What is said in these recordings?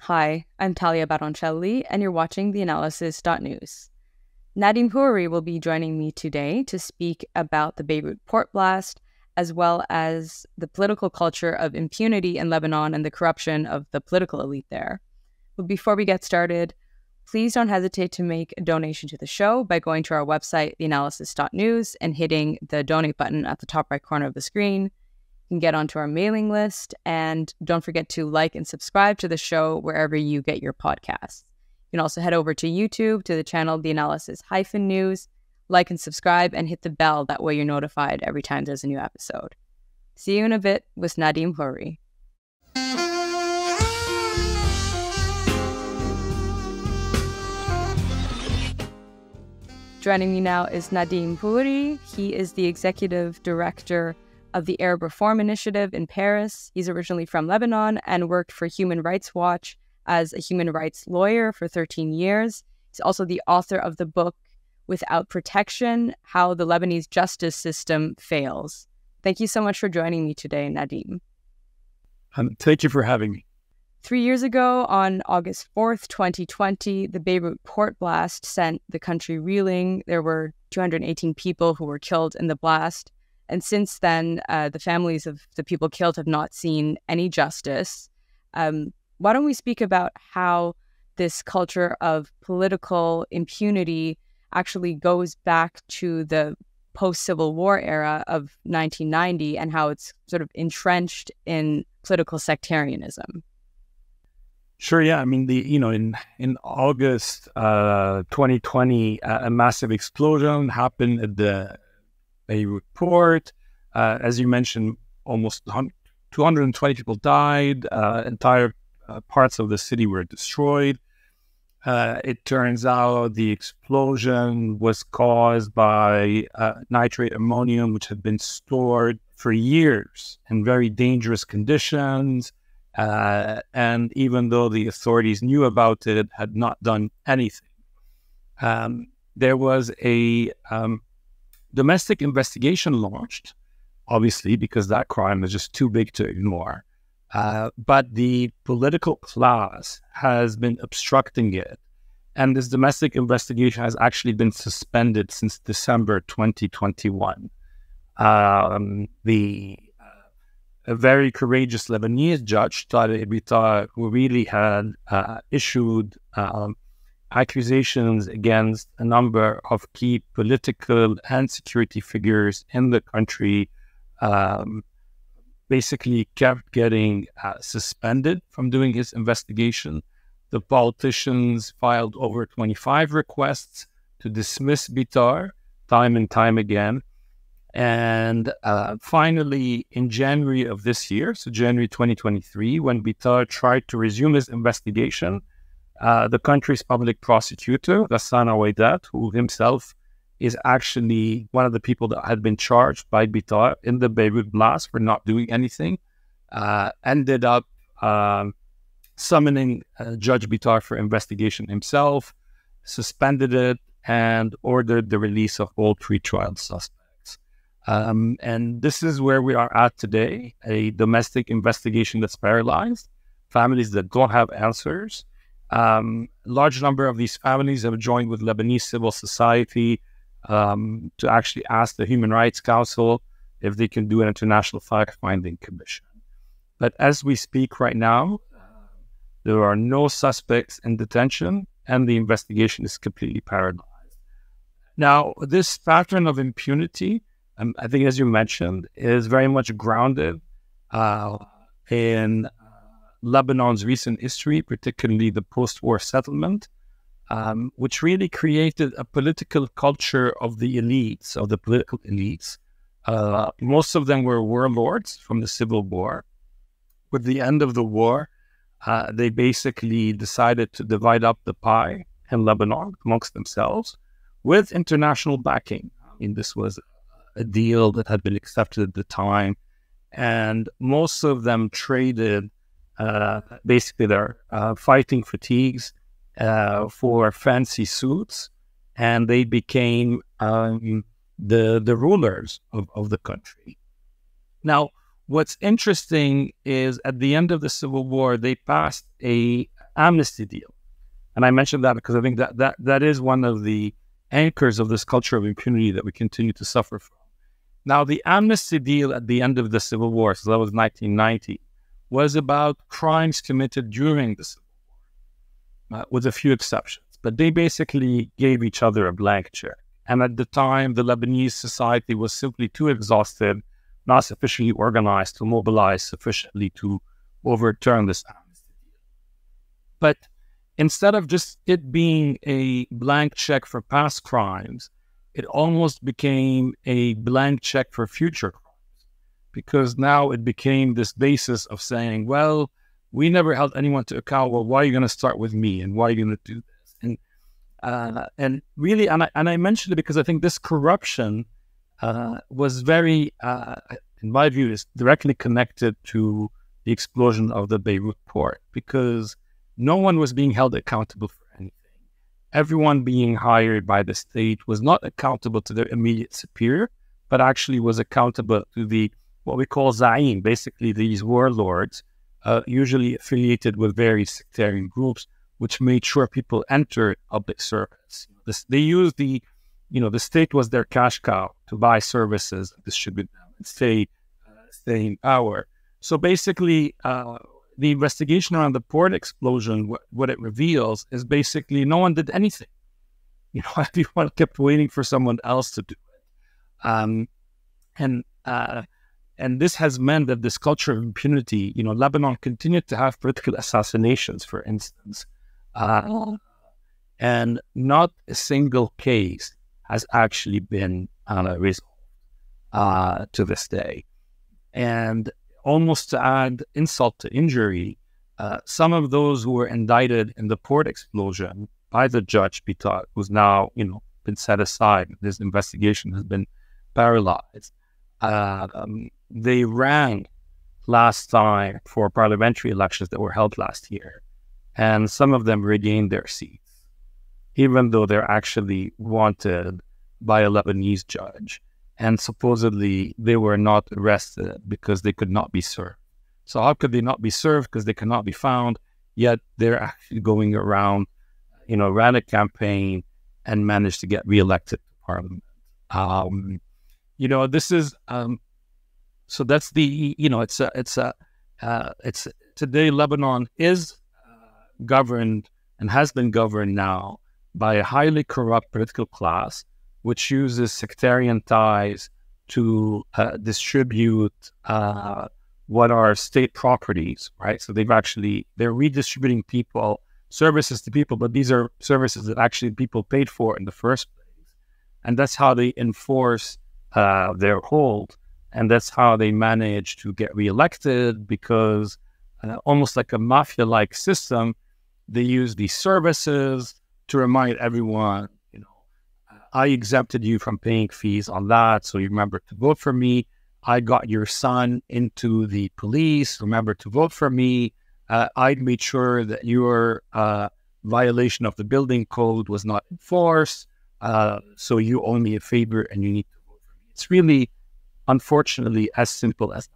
Hi, I'm Talia Baroncelli, and you're watching theAnalysis-news. Nadim Houry will be joining me today to speak about the Beirut port blast, as well as the political culture of impunity in Lebanon and the corruption of the political elite there. But before we get started, please don't hesitate to make a donation to the show by going to our website, theAnalysis.news, and hitting the donate button at the top right corner of the screen. You can get onto our mailing list, and don't forget to like and subscribe to the show wherever you get your podcasts. You can also head over to YouTube to the channel theAnalysis-news, like and subscribe, and hit the bell. That way you're notified every time there's a new episode. See you in a bit with Nadim Houry. Joining me now is Nadim Houry. He is the executive director of the Arab Reform Initiative in Paris. He's originally from Lebanon and worked for Human Rights Watch as a human rights lawyer for 13 years. He's also the author of the book, Without Protection: How the Lebanese Justice System Fails. Thank you so much for joining me today, Nadim. Thank you for having me. 3 years ago, on August 4th, 2020, the Beirut port blast sent the country reeling. There were 218 people who were killed in the blast. And since then, the families of the people killed have not seen any justice. Why don't we speak about how this culture of political impunity actually goes back to the post-Civil War era of 1990 and how it's sort of entrenched in political sectarianism? Sure, yeah. I mean, in August 2020, a massive explosion happened at the Beirut port. As you mentioned, almost 220 people died. Entire parts of the city were destroyed. It turns out the explosion was caused by nitrate ammonium, which had been stored for years in very dangerous conditions. And even though the authorities knew about it, had not done anything. There was a domestic investigation launched, obviously, because that crime is just too big to ignore. But the political class has been obstructing it. And this domestic investigation has actually been suspended since December 2021. A very courageous Lebanese judge, Tariq Bitar, who really had issued accusations against a number of key political and security figures in the country, basically kept getting suspended from doing his investigation. The politicians filed over 25 requests to dismiss Bitar time and time again. And finally, in January of this year, so January 2023, when Bitar tried to resume his investigation, the country's public prosecutor, Ghassan Awaidat, who himself is actually one of the people that had been charged by Bitar in the Beirut Blast for not doing anything, ended up summoning Judge Bitar for investigation himself, suspended it, and ordered the release of all pretrial suspects. And this is where we are at today, a domestic investigation that's paralyzed, families that don't have answers. Large number of these families have joined with Lebanese civil society to actually ask the Human Rights Council if they can do an international fact-finding commission. But as we speak right now, there are no suspects in detention, and the investigation is completely paralyzed. Now, this pattern of impunity, I think, as you mentioned, is very much grounded in Lebanon's recent history, particularly the post-war settlement, which really created a political culture of the elites, of the political elites. Most of them were warlords from the Civil War. With the end of the war, they basically decided to divide up the pie in Lebanon amongst themselves with international backing. I mean, this was a deal that had been accepted at the time, and most of them traded basically their fighting fatigues for fancy suits, and they became the rulers of the country. Now, what's interesting is at the end of the Civil War, they passed a amnesty deal. And I mentioned that because I think that is one of the anchors of this culture of impunity that we continue to suffer from. Now, the amnesty deal at the end of the Civil War, so that was 1990, was about crimes committed during the Civil War, with a few exceptions. But they basically gave each other a blank check. And at the time, the Lebanese society was simply too exhausted, not sufficiently organized to mobilize sufficiently to overturn this amnesty deal. But instead of just it being a blank check for past crimes, it almost became a blank check for future crimes, because now it became this basis of saying, well, we never held anyone to account. Well, why are you going to start with me, and why are you going to do this? And really, and I mentioned it because I think this corruption was very, in my view, is directly connected to the explosion of the Beirut port, because no one was being held accountable for anything. Everyone being hired by the state was not accountable to their immediate superior, but actually was accountable to what we call Za'im, basically these warlords, usually affiliated with various sectarian groups, which made sure people entered public service. They used the state was their cash cow to buy services, distribute them, and stay in power. So basically, the investigation around the port explosion, what it reveals is basically no one did anything. Everyone kept waiting for someone else to do it. And this has meant that this culture of impunity, Lebanon continued to have political assassinations, for instance. And not a single case has actually been resolved to this day. And almost to add insult to injury, some of those who were indicted in the port explosion by the judge, who's now, been set aside, this investigation has been paralyzed. They ran last time for parliamentary elections that were held last year, and some of them regained their seats, even though they're actually wanted by a Lebanese judge. And supposedly they were not arrested because they could not be served. So how could they not be served? Because they cannot be found, yet they're actually going around, ran a campaign and managed to get reelected to parliament. This is, so that's the, it's today Lebanon is governed and has been governed now by a highly corrupt political class, which uses sectarian ties to distribute what are state properties, right? So they're redistributing services to people, but these are services that actually people paid for in the first place. And that's how they enforce their hold. And that's how they manage to get reelected, because almost like a mafia-like system, they use these services to remind everyone, I exempted you from paying fees on that, so you remember to vote for me. I got your son into the police. Remember to vote for me. I made sure that your violation of the building code was not enforced. So you owe me a favor and you need to vote for me. It's really, unfortunately, as simple as that.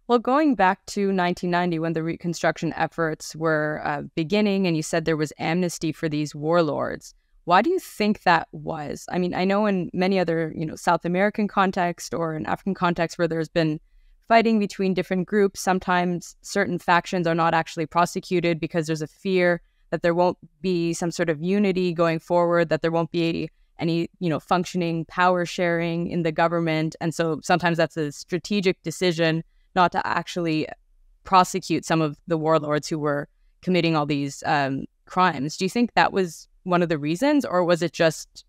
Well, going back to 1990, when the reconstruction efforts were beginning, and you said there was amnesty for these warlords, why do you think that was? I mean, I know in many other, South American context or in African context where there's been fighting between different groups, sometimes certain factions are not actually prosecuted because there's a fear that there won't be some sort of unity going forward, that there won't be any, functioning power sharing in the government. And so sometimes that's a strategic decision not to actually prosecute some of the warlords who were committing all these crimes. Do you think that was one of the reasons, or was it just,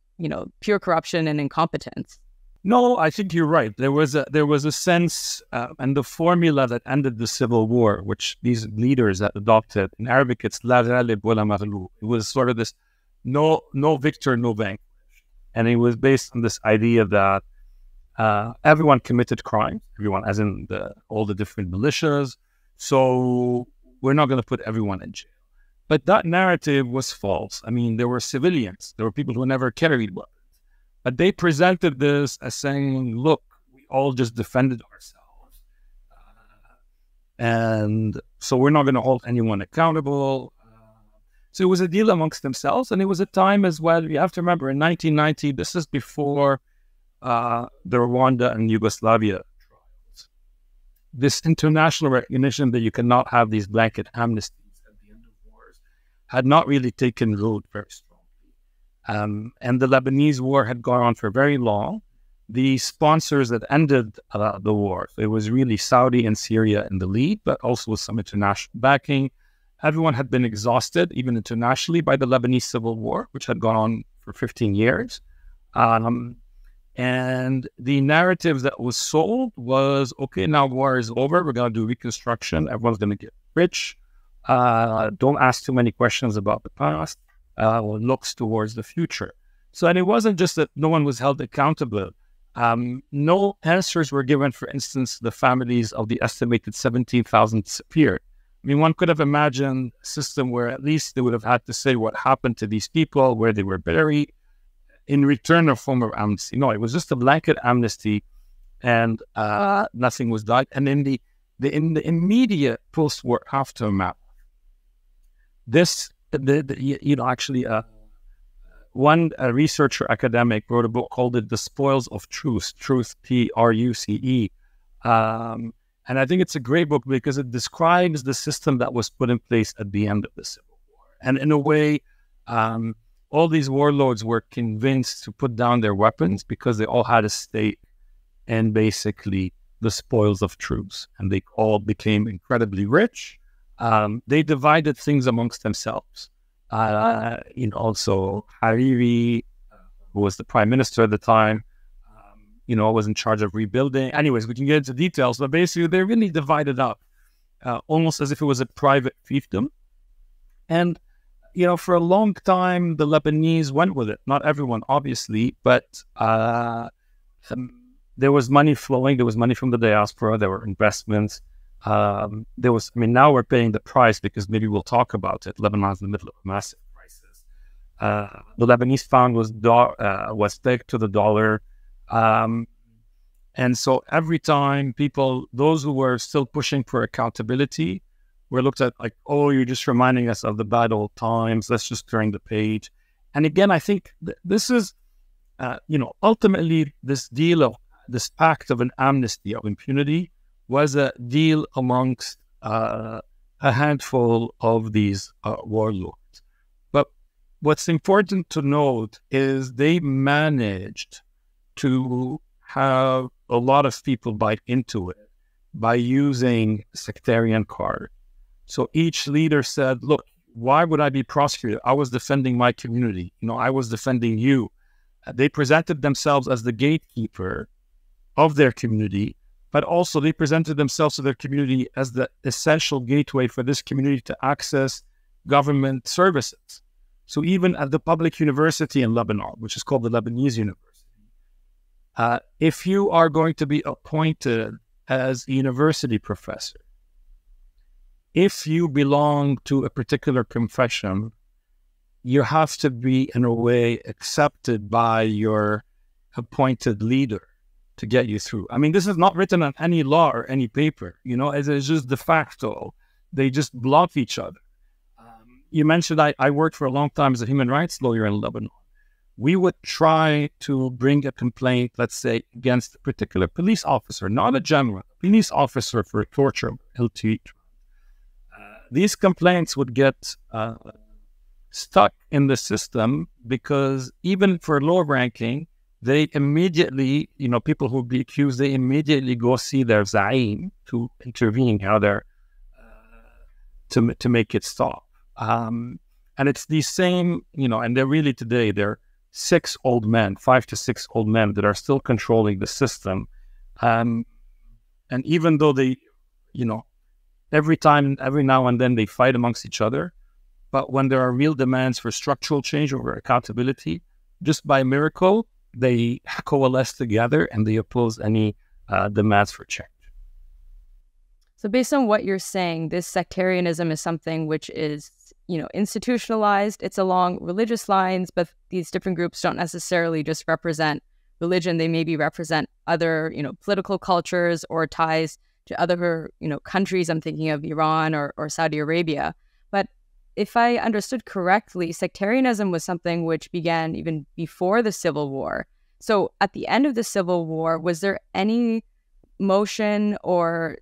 pure corruption and incompetence? No, I think you're right. There was a sense, and the formula that ended the civil war, which these leaders that adopted, in Arabic, it's la ghalib wala maghlub. It was sort of this no victor, no vanquished. And it was based on this idea that everyone committed crimes, everyone, as in all the different militias. So we're not going to put everyone in jail. But that narrative was false. I mean, there were civilians. There were people who never carried weapons. But they presented this as saying, look, we all just defended ourselves. And so we're not going to hold anyone accountable. So it was a deal amongst themselves. And it was a time as well, you have to remember, in 1990, this is before the Rwanda and Yugoslavia trials. This international recognition that you cannot have these blanket amnesties at the end of wars had not really taken root very strongly. And the Lebanese war had gone on for very long. The sponsors that ended the war, so it was really Saudi and Syria in the lead, but also with some international backing. Everyone had been exhausted, even internationally, by the Lebanese civil war, which had gone on for 15 years. And the narrative that was sold was, okay, now war is over. We're going to do reconstruction. Everyone's going to get rich. Don't ask too many questions about the past. Looks towards the future. So, and it wasn't just that no one was held accountable. No answers were given, for instance, the families of the estimated 17,000 disappeared. I mean, one could have imagined a system where at least they would have had to say what happened to these people, where they were buried, in return of form of amnesty. No, it was just a blanket amnesty, and nothing was done. And in the immediate post-war aftermath, one researcher academic wrote a book called it "The Spoils of Truth," Truce. And I think it's a great book because it describes the system that was put in place at the end of the Civil War. And in a way, all these warlords were convinced to put down their weapons because they all had a stake in basically the spoils of truce. And they all became incredibly rich. They divided things amongst themselves. Also Hariri, who was the prime minister at the time, was in charge of rebuilding. Anyways, we can get into details, but basically they really divided up, almost as if it was a private fiefdom. And, for a long time, the Lebanese went with it. Not everyone, obviously, but there was money flowing. There was money from the diaspora. There were investments. Now we're paying the price because maybe we'll talk about it. Lebanon's in the middle of a massive crisis. The Lebanese pound was pegged to the dollar. And so every time those who were still pushing for accountability were looked at like, oh, you're just reminding us of the bad old times. Let's just turn the page. And again, I think this is, ultimately this this pact of an amnesty of impunity was a deal amongst a handful of these warlords. But what's important to note is they managed to have a lot of people bite into it by using sectarian card. So each leader said, look, why would I be prosecuted? I was defending my community. I was defending you. They presented themselves as the gatekeeper of their community, but also they presented themselves to their community as the essential gateway for this community to access government services. So even at the public university in Lebanon, which is called the Lebanese University, if you are going to be appointed as a university professor, if you belong to a particular confession, you have to be, in a way, accepted by your appointed leader to get you through. I mean, this is not written on any law or any paper, it's just de facto. They just block each other. You mentioned I worked for a long time as a human rights lawyer in Lebanon. We would try to bring a complaint, let's say, against a particular police officer, not a general, a police officer for torture, LT. These complaints would get stuck in the system because even for low ranking, they immediately, people who would be accused, they immediately go see their Zaim to intervene, to make it stop. And it's the same, and they're really today, they're 5 to 6 old men that are still controlling the system. And even though they, every now and then they fight amongst each other, but when there are real demands for structural change or accountability, just by miracle, they coalesce together and they oppose any demands for change. So based on what you're saying, this sectarianism is something which is, institutionalized. It's along religious lines, but these different groups don't necessarily just represent religion. They maybe represent other, political cultures or ties to other, countries. I'm thinking of Iran or Saudi Arabia. But if I understood correctly, sectarianism was something which began even before the Civil War. So at the end of the Civil War, was there any motion or,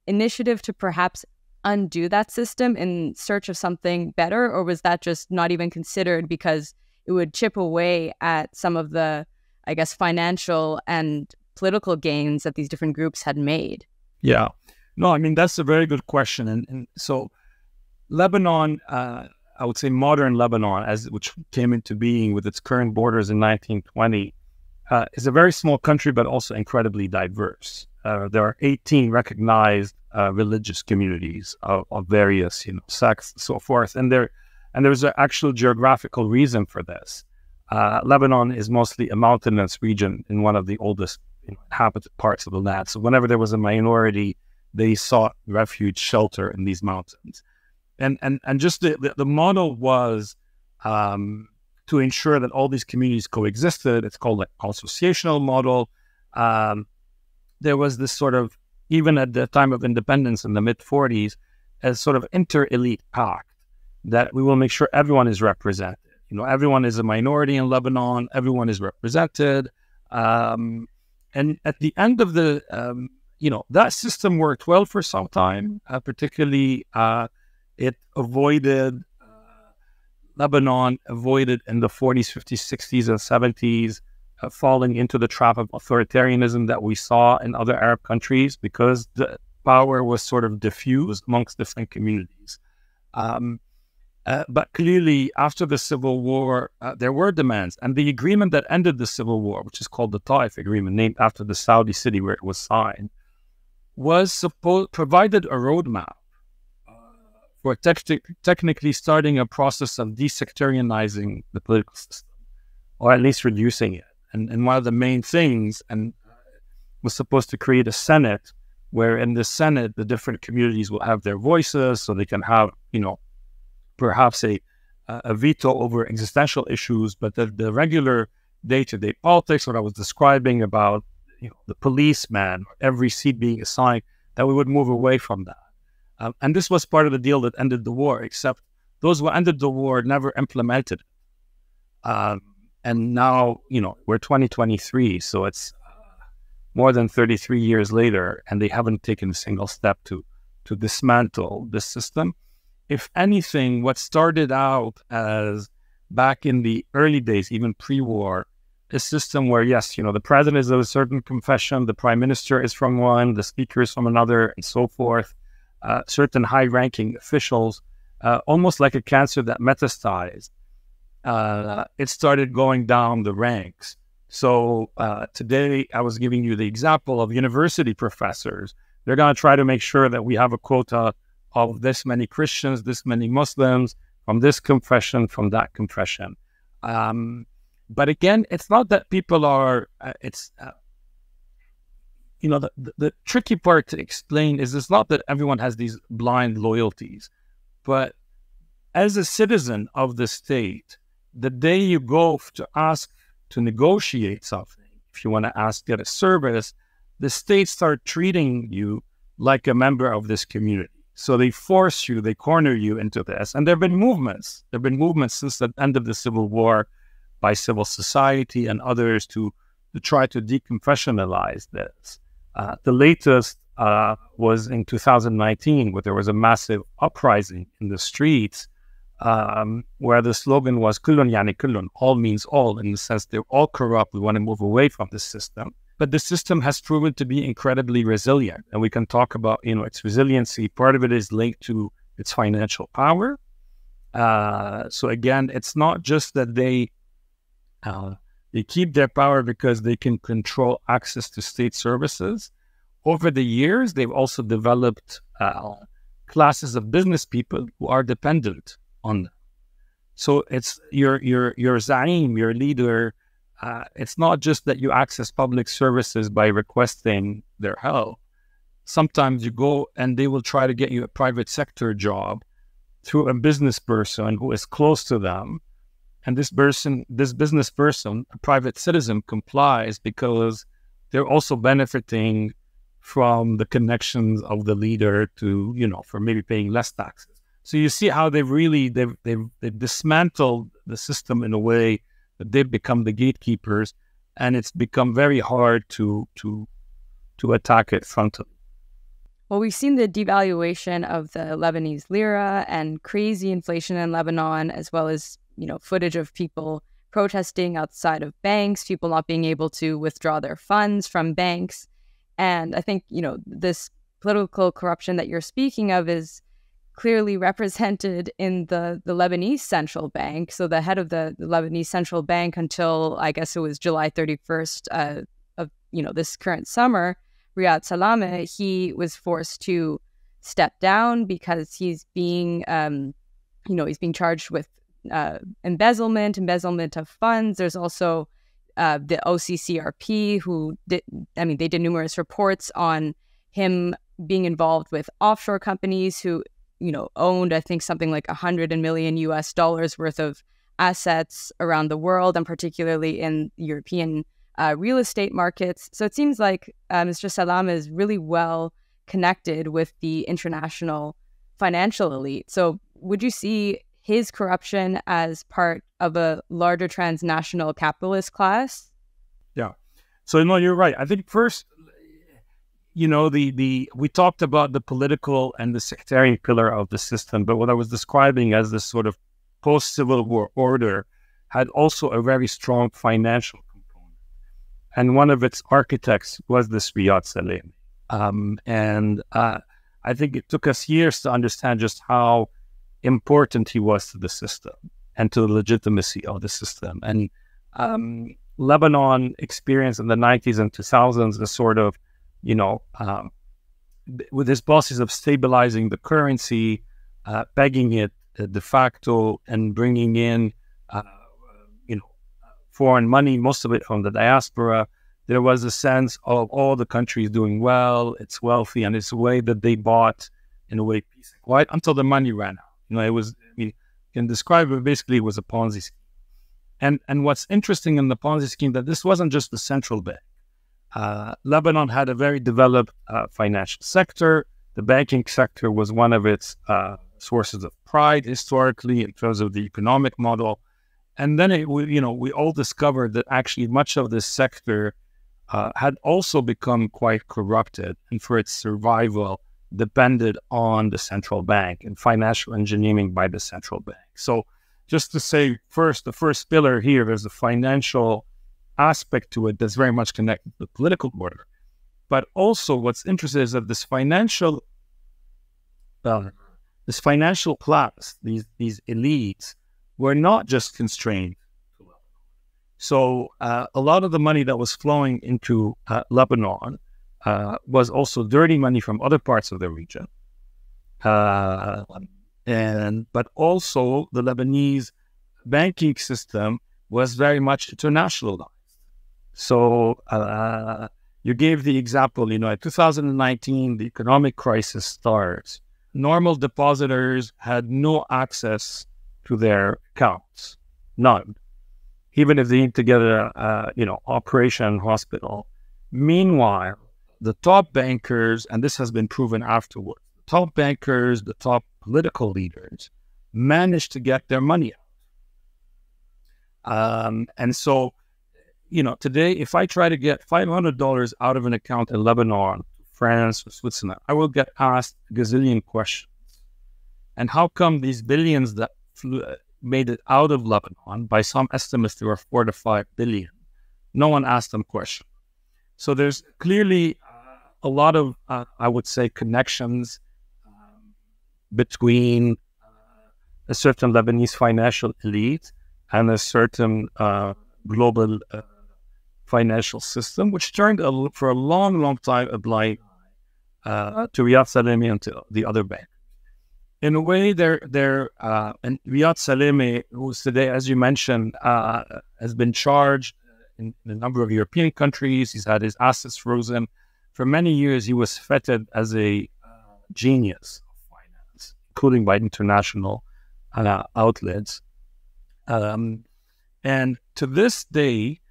initiative to perhaps undo that system in search of something better? Or was that just not even considered because it would chip away at some of the, I guess, financial and political gains that these different groups had made? Yeah. No, I mean, that's a very good question. And so Lebanon, I would say modern Lebanon, which came into being with its current borders in 1920, is a very small country, but also incredibly diverse. There are 18 recognized religious communities of various, sects and so forth. And there's an actual geographical reason for this. Lebanon is mostly a mountainous region in one of the oldest inhabited parts of the land. So whenever there was a minority, they sought refuge, shelter in these mountains. And just the model was to ensure that all these communities coexisted. It's called an associational model. There was this sort of, even at the time of independence in the mid-40s, as sort of inter-elite pact that we will make sure everyone is represented. Everyone is a minority in Lebanon. Everyone is represented. And at the end of the, that system worked well for some time, particularly it avoided, Lebanon avoided in the 40s, 50s, 60s, and 70s falling into the trap of authoritarianism that we saw in other Arab countries because the power was sort of diffused amongst different communities. But clearly, after the Civil War, there were demands. And the agreement that ended the Civil War, which is called the Taif Agreement, named after the Saudi city where it was signed, provided a roadmap for technically starting a process of desectarianizing the political system, or at least reducing it. And one of the main things was supposed to create a Senate where in the Senate, the different communities will have their voices so they can have, perhaps a veto over existential issues, but the regular day-to-day politics, what I was describing about, the policeman, every seat being assigned, that we would move away from that. And this was part of the deal that ended the war, except those who ended the war never implemented it. And now, we're 2023, so it's more than 33 years later, and they haven't taken a single step to dismantle this system. If anything, what started out as back in the early days, even pre-war, a system where, yes, the president is of a certain confession, the prime minister is from one, the speaker is from another, and so forth, certain high-ranking officials, almost like a cancer that metastasized, it started going down the ranks. So today, I was giving you the example of university professors. They're going to try to make sure that we have a quota of this many Christians, this many Muslims, from this confession, from that confession. But again, it's not that people are, the tricky part to explain is it's not that everyone has these blind loyalties, but as a citizen of the state, the day you go to ask to negotiate something, if you want to get a service, the state start treating you like a member of this community. So they force you, they corner you into this. And there have been movements. There have been movements since the end of the Civil War by civil society and others to try to deconfessionalize this. The latest was in 2019, where there was a massive uprising in the streets, where the slogan was "Kullun yani kullun," all means all, in the sense they're all corrupt. We want to move away from this system. But the system has proven to be incredibly resilient, and we can talk about, its resiliency. Part of it is linked to its financial power. So again, it's not just that they keep their power because they can control access to state services. Over the years, they've also developed classes of business people who are dependent on them. So it's your Zaim, your leader. It's not just that you access public services by requesting their help. Sometimes you go and they will try to get you a private sector job through a business person who is close to them. And this business person, a private citizen, complies because they're also benefiting from the connections of the leader to, for maybe paying less taxes. So you see how they've dismantled the system in a way that they've become the gatekeepers, and it's become very hard to attack it frontally. Well, we've seen the devaluation of the Lebanese lira and crazy inflation in Lebanon, as well as, footage of people protesting outside of banks, people not being able to withdraw their funds from banks. And I think, this political corruption that you're speaking of is clearly represented in the Lebanese central bank. So the head of the Lebanese central bank until, I guess it was July 31st of, this current summer, Riad Salameh, he was forced to step down because he's being, he's being charged with embezzlement of funds. There's also the OCCRP, who they did numerous reports on him being involved with offshore companies who, owned, I think, something like $100 million worth of assets around the world, and particularly in European real estate markets. So it seems like Mr. Salameh is really well connected with the international financial elite. So would you see his corruption as part of a larger transnational capitalist class? Yeah. So, you're right. I think first, we talked about the political and the sectarian pillar of the system, but what I was describing as this sort of post-Civil War order had also a very strong financial component. And one of its architects was this Riad Salameh. And I think it took us years to understand just how important he was to the system and to the legitimacy of the system. And Lebanon experienced in the 90s and 2000s a sort of, with his policies of stabilizing the currency, pegging it de facto, and bringing in, foreign money, most of it from the diaspora, there was a sense of all the countries doing well, it's wealthy, and it's a way that they bought, in a way, peace and quiet until the money ran out. It was, you can describe it, basically it was a Ponzi scheme. And what's interesting in the Ponzi scheme, that this wasn't just the central bank. Lebanon had a very developed financial sector. The banking sector was one of its sources of pride historically in terms of the economic model. And then we all discovered that actually much of this sector had also become quite corrupted, and for its survival depended on the central bank and financial engineering by the central bank. So just to say first, the first pillar here, there's a financial aspect to it that's very much connected to the political order. But also what's interesting is that this financial class, these elites, were not just constrained to Lebanon. So a lot of the money that was flowing into Lebanon was also dirty money from other parts of the region. But also the Lebanese banking system was very much internationalized. So you gave the example, in 2019, the economic crisis starts. Normal depositors had no access to their accounts, none, even if they need to get a, operation hospital. Meanwhile, the top bankers, and this has been proven afterwards, the top bankers, the top political leaders managed to get their money out. And so, today, if I try to get $500 out of an account in Lebanon, France, or Switzerland, I will get asked a gazillion questions. And how come these billions that made it out of Lebanon, by some estimates, there were 4 to 5 billion? No one asked them questions. So there's clearly a lot of, I would say, connections between a certain Lebanese financial elite and a certain global financial system, which turned for a long, long time a blind eye to Riad Salameh and to the other bankers. In a way, and Riad Salameh, who's today, as you mentioned, has been charged in a number of European countries. He's had his assets frozen. For many years, he was feted as a genius of finance, including by international outlets. And to this day,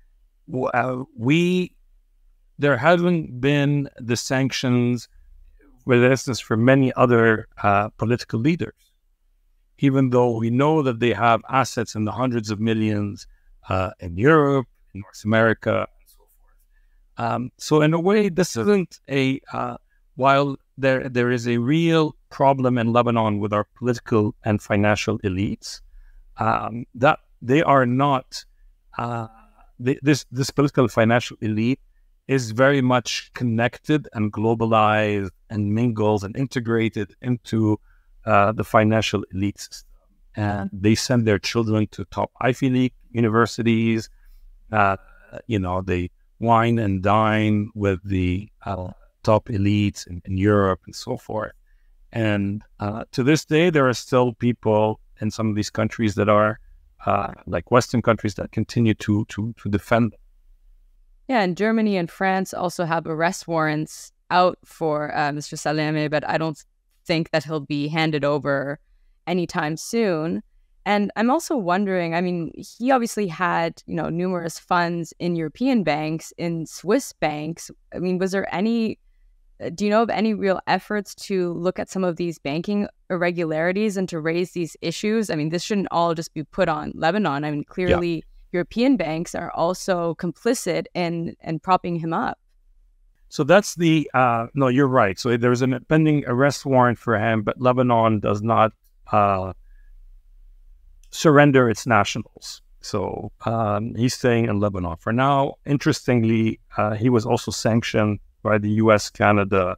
there haven't been the sanctions, for instance, for many other political leaders. even though we know that they have assets in the hundreds of millions in Europe, in North America, and so forth. So in a way, this isn't while there is a real problem in Lebanon with our political and financial elites, that they are not, this political financial elite is very much connected and globalized and mingles and integrated into the financial elite system. And they send their children to top Ivy League universities. They wine and dine with the top elites in Europe and so forth. And to this day, there are still people in some of these countries that are like Western countries that continue to defend them. Yeah, and Germany and France also have arrest warrants out for Mr. Salameh, but I don't think that he'll be handed over anytime soon. And I'm also wondering, I mean, he obviously had, numerous funds in European banks, in Swiss banks. I mean, do you know of any real efforts to look at some of these banking irregularities and to raise these issues? I mean, this shouldn't all just be put on Lebanon. I mean, clearly European banks are also complicit in propping him up. So that's no, you're right. So there's a pending arrest warrant for him, but Lebanon does not surrender its nationals. So he's staying in Lebanon for now. Interestingly, he was also sanctioned by the US, Canada,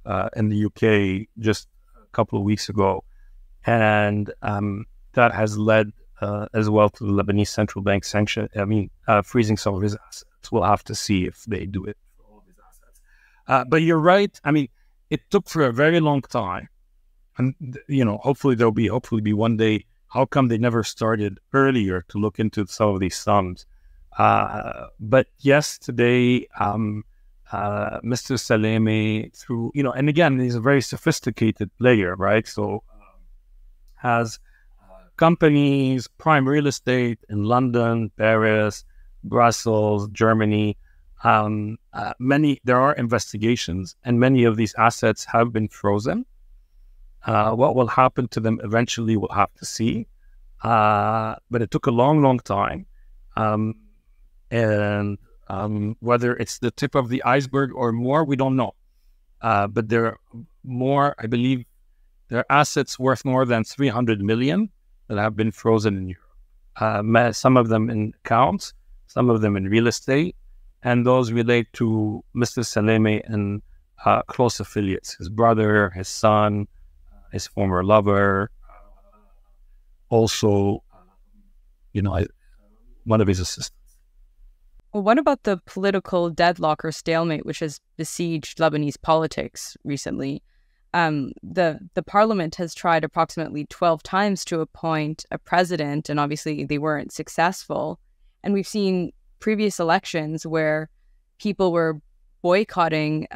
and the UK just a couple of weeks ago. And that has led as well to the Lebanese central bank freezing some of his assets. We'll have to see if they do it for all of his assets. But you're right. I mean, it took for a very long time. And, hopefully there'll be one day. How come they never started earlier to look into some of these sums? But yes, today, Mr. Salameh, through, and again, he's a very sophisticated player, right? So has companies, prime real estate in London, Paris, Brussels, Germany. There are investigations, and many of these assets have been frozen. What will happen to them eventually, we'll have to see. But it took a long, long time. Whether it's the tip of the iceberg or more, we don't know. But there are more, I believe, there are assets worth more than 300 million that have been frozen in Europe. Some of them in accounts, some of them in real estate, and those relate to Mr. Salameh and close affiliates, his brother, his son, his former lover, also, one of his assistants. Well, what about the political deadlock or stalemate which has besieged Lebanese politics recently? The parliament has tried approximately 12 times to appoint a president, and obviously they weren't successful. And we've seen previous elections where people were boycotting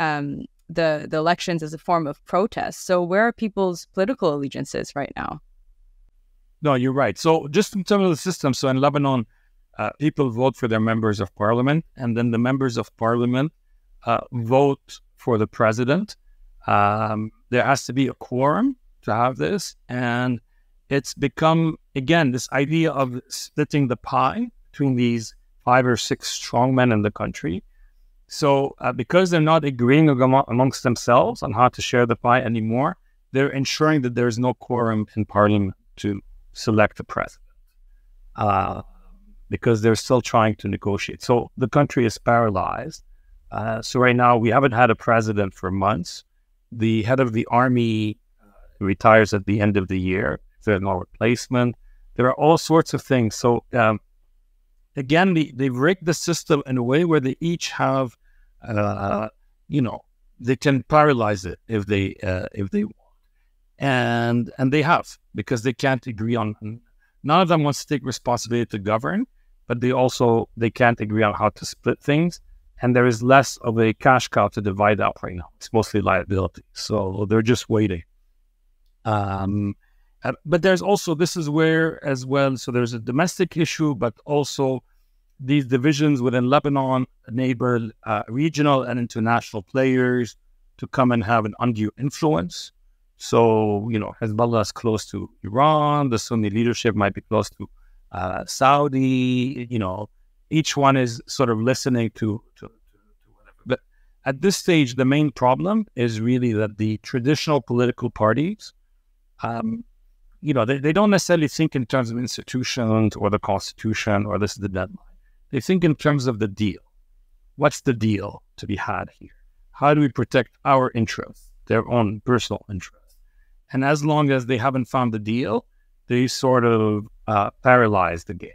the elections as a form of protest. So where are people's political allegiances right now? No, you're right. So just in terms of the system, so in Lebanon, people vote for their members of parliament, and then the members of parliament vote for the president. There has to be a quorum to have this, and it's become, again, this idea of splitting the pie between these 5 or 6 strongmen in the country. So because they're not agreeing amongst themselves on how to share the pie anymore, they're ensuring that there's no quorum in parliament to select a president. Because they're still trying to negotiate. So the country is paralyzed. So right now, we haven't had a president for months. The head of the army retires at the end of the year. There's no replacement. There are all sorts of things. So again, they've rigged the system in a way where they each have, they can paralyze it if they want. And they have, because they can't agree on. None of them wants to take responsibility to govern, but they can't agree on how to split things. And there is less of a cash cow to divide out right now. It's mostly liability. So they're just waiting. But there's also, this is where as well, so there's a domestic issue, but also these divisions within Lebanon enable regional and international players to come and have an undue influence. So, Hezbollah is close to Iran. The Sunni leadership might be close to Saudi. Each one is sort of listening to whatever. But at this stage, the main problem is really that the traditional political parties, they don't necessarily think in terms of institutions or the constitution or this is the deadline. They think in terms of the deal. What's the deal to be had here? How do we protect our interests, their own personal interests? And as long as they haven't found the deal, they sort of paralyze the game.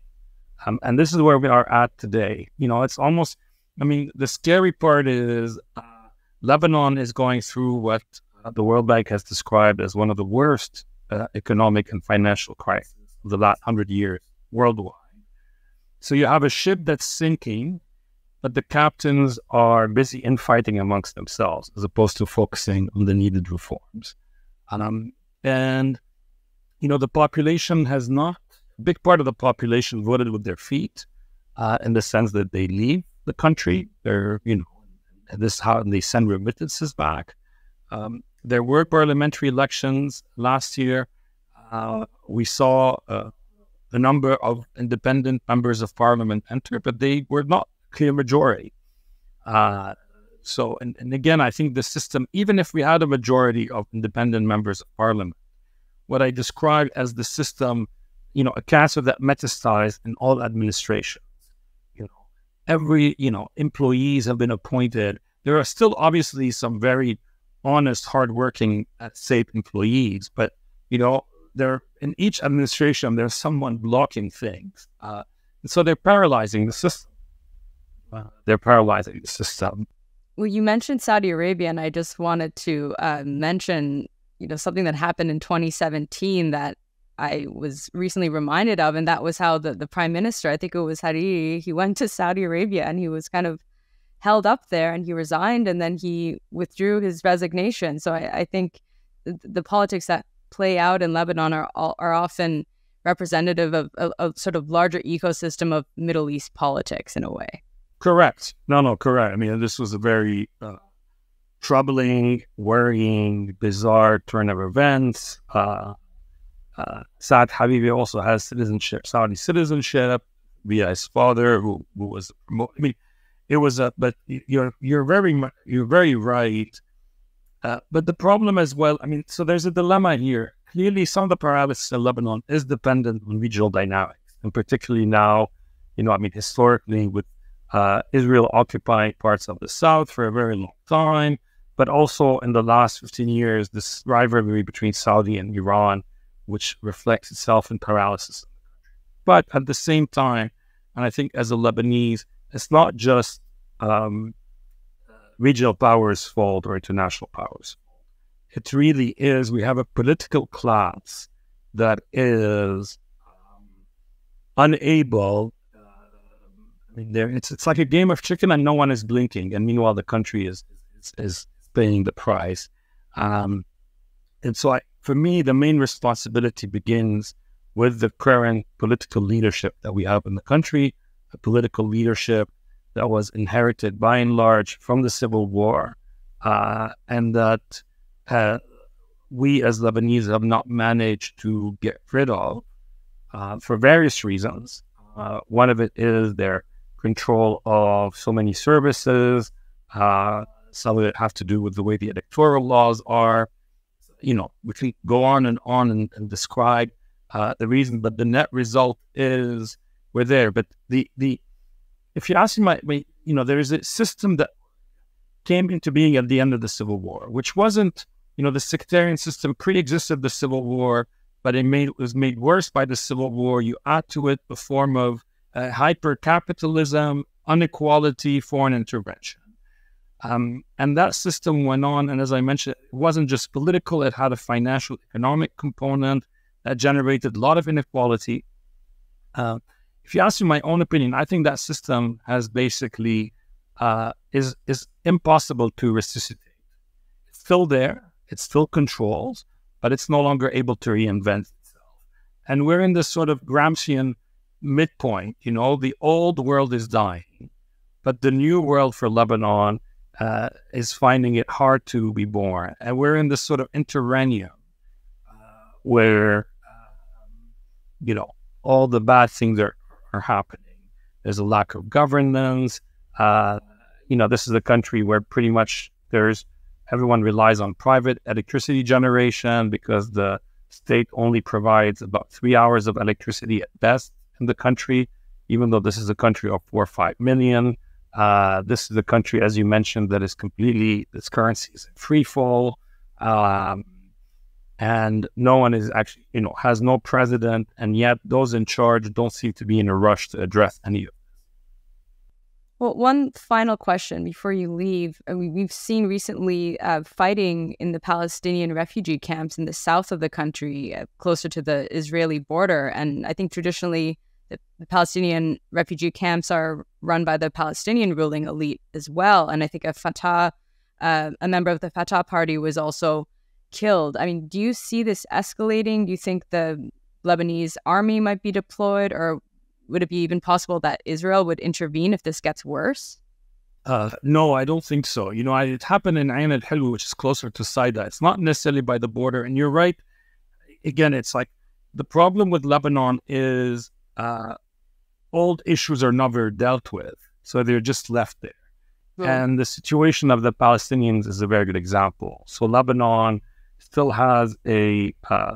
And this is where we are at today. It's almost, the scary part is Lebanon is going through what the World Bank has described as one of the worst economic and financial crises of the last 100 years worldwide. So you have a ship that's sinking, but the captains are busy infighting amongst themselves as opposed to focusing on the needed reforms. The population has not, a big part of the population voted with their feet in the sense that they leave the country. They're, this is how they send remittances back. There were parliamentary elections last year. We saw a number of independent members of parliament enter, but they were not clear majority. So again, I think the system, even if we had a majority of independent members of parliament, what I described as the system, a cancer that metastasized in all administrations. Every, employees have been appointed. There are still obviously some very honest, hardworking, safe employees, but, there in each administration, there's someone blocking things. And so they're paralyzing the system. Well, you mentioned Saudi Arabia, and I just wanted to mention, something that happened in 2017 that I was recently reminded of, and that was how the prime minister, I think it was Hariri, he went to Saudi Arabia and he was kind of held up there and he resigned and then he withdrew his resignation. So I think the politics that play out in Lebanon are often representative of a sort of larger ecosystem of Middle East politics in a way. Correct. No, correct. This was a very troubling, worrying, bizarre turn of events. Saad Habibi also has Saudi citizenship via his father, who was promoted. It was but you're very right. But the problem as well, so there's a dilemma here. Clearly, some of the paralysis in Lebanon is dependent on regional dynamics, and particularly now, historically with Israel occupying parts of the south for a very long time, but also in the last 15 years, this rivalry between Saudi and Iran, which reflects itself in paralysis. But at the same time, and I think as a Lebanese, it's not just regional powers' fault or international powers' fault. It really is, we have a political class that is unable, it's like a game of chicken and no one is blinking, and meanwhile the country is paying the price. And so for me, the main responsibility begins with the current political leadership that we have in the country, a political leadership that was inherited by and large from the Civil War, and that we as Lebanese have not managed to get rid of for various reasons. One of it is their control of so many services. Some of it have to do with the way the electoral laws are. We can go on and describe the reason, but the net result is we're there. But if you ask me, there is a system that came into being at the end of the Civil War, which wasn't, the sectarian system pre-existed the Civil War, but it was made worse by the Civil War. You add to it the form of hyper-capitalism, inequality, foreign intervention. And that system went on, and as I mentioned, it wasn't just political, it had a financial, economic component that generated a lot of inequality. If you ask me my own opinion, I think that system has basically, is impossible to resuscitate. It's still there, it still controls, but it's no longer able to reinvent itself. And we're in this sort of Gramscian midpoint, the old world is dying, but the new world for Lebanon is finding it hard to be born. And we're in this sort of interregnum where, all the bad things are happening. There's a lack of governance. This is a country where pretty much everyone relies on private electricity generation because the state only provides about 3 hours of electricity at best in the country, even though this is a country of 4 or 5 million. This is a country, as you mentioned, that is its currency is in free fall. And no one is actually, has no president, and yet those in charge don't seem to be in a rush to address any of it. Well, one final question before you leave. We've seen recently fighting in the Palestinian refugee camps in the south of the country, closer to the Israeli border. And I think traditionally the Palestinian refugee camps are run by the Palestinian ruling elite as well. And I think a member of the Fatah party was also killed. I mean, do you see this escalating? Do you think the Lebanese army might be deployed, or would it be even possible that Israel would intervene if this gets worse? No, I don't think so. It happened in Ain al-Hilwa, which is closer to Saida. It's not necessarily by the border. And you're right. Again, it's like the problem with Lebanon is old issues are never dealt with. So they're just left there. And the situation of the Palestinians is a very good example. So Lebanon still has a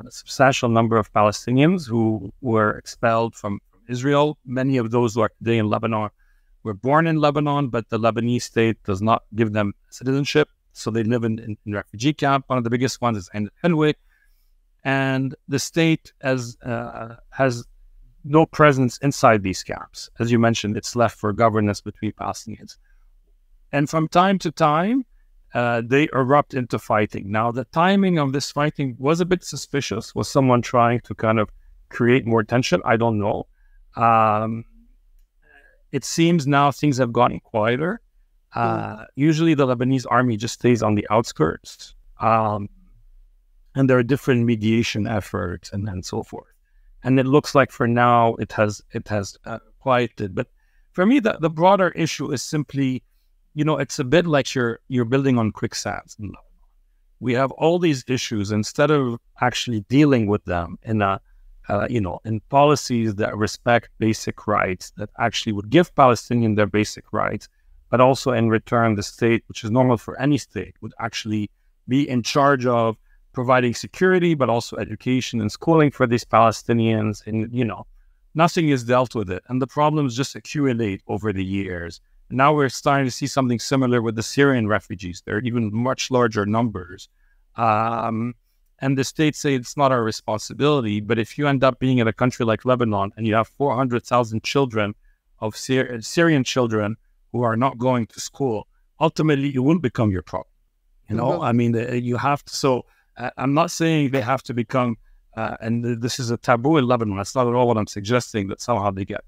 substantial number of Palestinians who were expelled from Israel. Many of those who are today in Lebanon were born in Lebanon, but the Lebanese state does not give them citizenship. So they live in refugee camp. One of the biggest ones is Ain al-Hilwa. And the state has no presence inside these camps. As you mentioned, it's left for governance between Palestinians. And from time to time, they erupt into fighting. Now, the timing of this fighting was a bit suspicious. Was someone trying to kind of create more tension? I don't know. It seems now things have gotten quieter. Usually the Lebanese army just stays on the outskirts. And there are different mediation efforts and so forth. And it looks like for now it has quieted. But for me, the broader issue is simply, it's a bit like you're building on quicksand in Lebanon. We have all these issues. Instead of actually dealing with them in policies that respect basic rights, that actually would give Palestinians their basic rights, but also in return, the state, which is normal for any state, would actually be in charge of providing security, but also education and schooling for these Palestinians. And, nothing is dealt with it. And the problems just accumulate over the years. Now we're starting to see something similar with the Syrian refugees. They're even much larger numbers. And the states say it's not our responsibility. But if you end up being in a country like Lebanon and you have 400,000 children of Syrian children who are not going to school, ultimately it won't become your problem. I mean, you have to. So I'm not saying they have to become, and this is a taboo in Lebanon. That's not at all what I'm suggesting, that somehow they get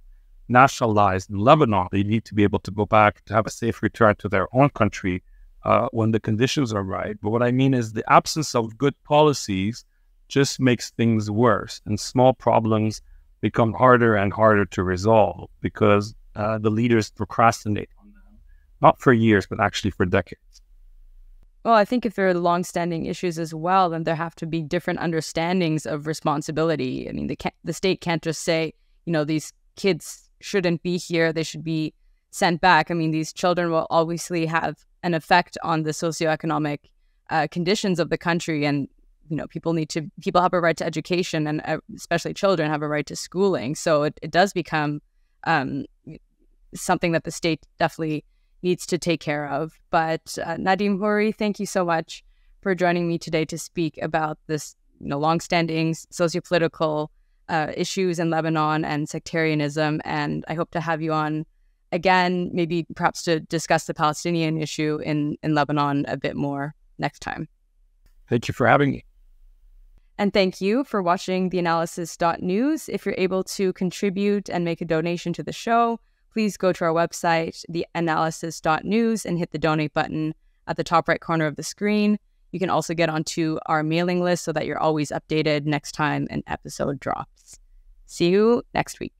nationalized in Lebanon. They need to be able to go back to have a safe return to their own country when the conditions are right. But what I mean is the absence of good policies just makes things worse, and small problems become harder and harder to resolve because the leaders procrastinate on them, not for years, but actually for decades. Well, I think if there are long-standing issues as well, then there have to be different understandings of responsibility. I mean, the state can't just say, these kids shouldn't be here, they should be sent back. I mean, these children will obviously have an effect on the socioeconomic conditions of the country, and people have a right to education, and especially children have a right to schooling. So it does become something that the state definitely needs to take care of. But Nadim Houry, thank you so much for joining me today to speak about this longstanding sociopolitical issues in Lebanon and sectarianism. And I hope to have you on again, maybe perhaps to discuss the Palestinian issue in Lebanon a bit more next time. Thank you for having me. And thank you for watching theAnalysis.news. If you're able to contribute and make a donation to the show, please go to our website, theAnalysis.news, and hit the donate button at the top right corner of the screen. You can also get onto our mailing list so that you're always updated next time an episode drops. See you next week.